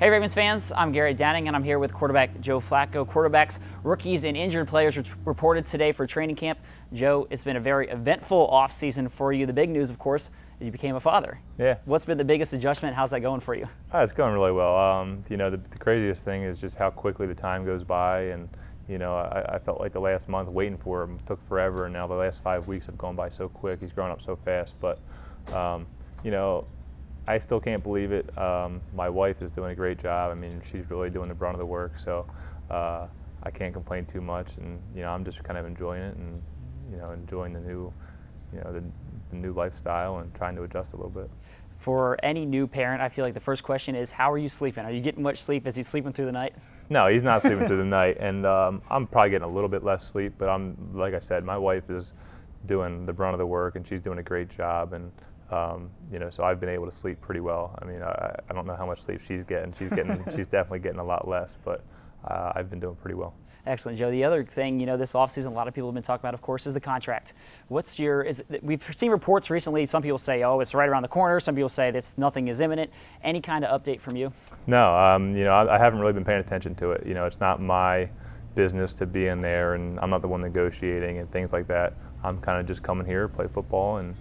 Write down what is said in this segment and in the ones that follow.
Hey Ravens fans, I'm Gary Downing and I'm here with quarterback Joe Flacco. Quarterbacks, rookies, and injured players reported today for training camp. Joe, it's been a very eventful offseason for you. The big news, of course, is you became a father. Yeah. What's been the biggest adjustment? How's that going for you? It's going really well. The craziest thing is just how quickly the time goes by, and I felt like the last month waiting for him took forever, and now the last 5 weeks have gone by so quick. He's grown up so fast, but I still can't believe it. My wife is doing a great job. I mean, she's really doing the brunt of the work, so I can't complain too much. And I'm just kind of enjoying it, and enjoying the new, the new lifestyle, and trying to adjust a little bit. For any new parent, I feel like the first question is, how are you sleeping? Are you getting much sleep? Is he sleeping through the night? No, he's not sleeping through the night, and I'm probably getting a little bit less sleep. But like I said, my wife is doing the brunt of the work, and she's doing a great job. And so I've been able to sleep pretty well. I mean, I don't know how much sleep she's getting. She's definitely getting a lot less, but I've been doing pretty well. Excellent, Joe. The other thing, this offseason, a lot of people have been talking about, of course, is the contract. We've seen reports recently. Some people say, oh, it's right around the corner. Some people say that nothing is imminent. Any kind of update from you? No, I haven't really been paying attention to it. It's not my business to be in there, and I'm not the one negotiating and things like that. I'm kind of just coming here, play football, and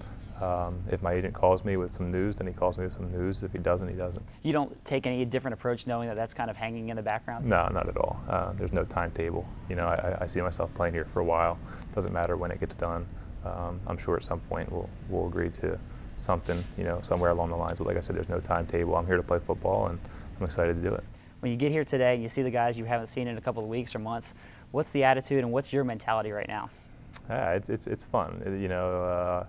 if my agent calls me with some news, then he calls me with some news. If he doesn't, he doesn't. You don't take any different approach knowing that that's kind of hanging in the background? No, not at all. There's no timetable. I see myself playing here for a while. Doesn't matter when it gets done. I'm sure at some point we'll agree to something, somewhere along the lines. But like I said, there's no timetable. I'm here to play football, and I'm excited to do it. When you get here today and you see the guys you haven't seen in a couple of weeks or months, what's the attitude and what's your mentality right now? It's fun.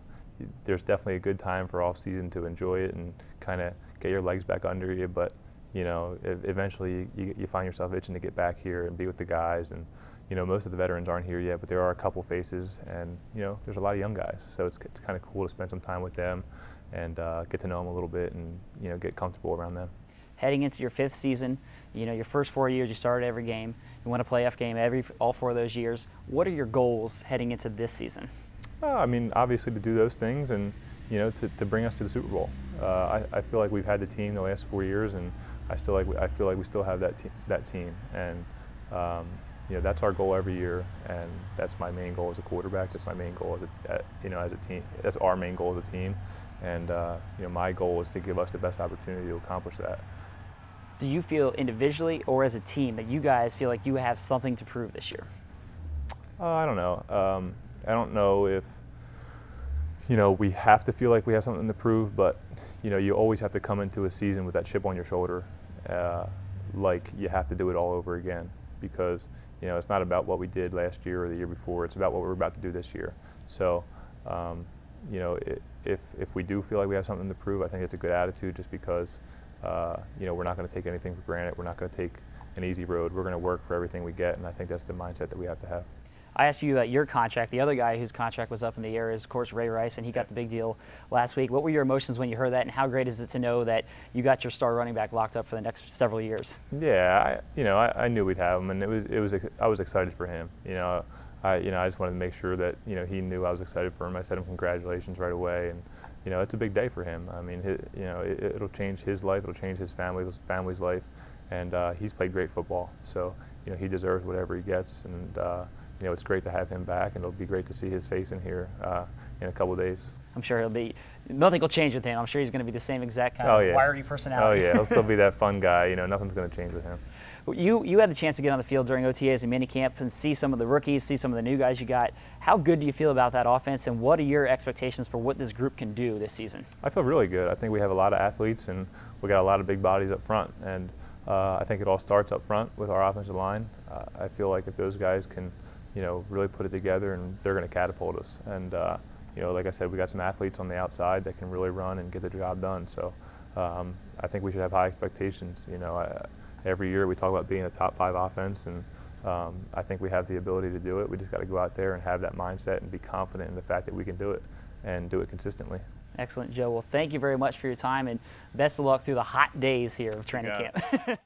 There's definitely a good time for off season to enjoy it and kind of get your legs back under you, but eventually you find yourself itching to get back here and be with the guys. And most of the veterans aren't here yet, but there are a couple faces, and there's a lot of young guys, so it's kind of cool to spend some time with them and get to know them a little bit, and get comfortable around them. Heading into your 5th season, your first 4 years you started every game, you won a playoff game all 4 of those years. What are your goals heading into this season? I mean, obviously to do those things, and to bring us to the Super Bowl. I feel like we've had the team the last 4 years, and I feel like we still have that team, and that's our goal every year, and that's my main goal as a quarterback. That's my main goal as a team. That's our main goal as a team, and my goal is to give us the best opportunity to accomplish that. Do you feel individually or as a team that you guys feel like you have something to prove this year? I don't know. I don't know if we have to feel like we have something to prove, but you always have to come into a season with that chip on your shoulder, like you have to do it all over again, because it's not about what we did last year or the year before. It's about what we're about to do this year. So if we do feel like we have something to prove, I think it's a good attitude, just because we're not going to take anything for granted. We're not going to take an easy road. We're going to work for everything we get, and I think that's the mindset that we have to have. I asked you about your contract. The other guy whose contract was up in the air is, of course, Ray Rice, and he got the big deal last week. What were your emotions when you heard that, and how great is it to know that you got your star running back locked up for the next several years? Yeah, I knew we'd have him, and I was excited for him. I just wanted to make sure that he knew I was excited for him. I said him congratulations right away, and it's a big day for him. I mean, it'll change his life. It'll change his family's life, and he's played great football. So he deserves whatever he gets, and it's great to have him back, and it'll be great to see his face in here in a couple of days. I'm sure nothing will change with him. I'm sure he's going to be the same exact kind of wiry personality. Oh yeah, he'll still be that fun guy. Nothing's going to change with him. You had the chance to get on the field during OTAs and minicamp and see some of the rookies, see some of the new guys you got. How good do you feel about that offense, and what are your expectations for what this group can do this season? I feel really good. I think we have a lot of athletes, and we got a lot of big bodies up front, and I think it all starts up front with our offensive line. I feel like if those guys can really put it together, and they're going to catapult us. And like I said, we got some athletes on the outside that can really run and get the job done. So I think we should have high expectations. Every year we talk about being a top 5 offense, and I think we have the ability to do it. We just got to go out there and have that mindset and be confident in the fact that we can do it, and do it consistently. Excellent, Joe. Well, thank you very much for your time, and best of luck through the hot days here of training camp.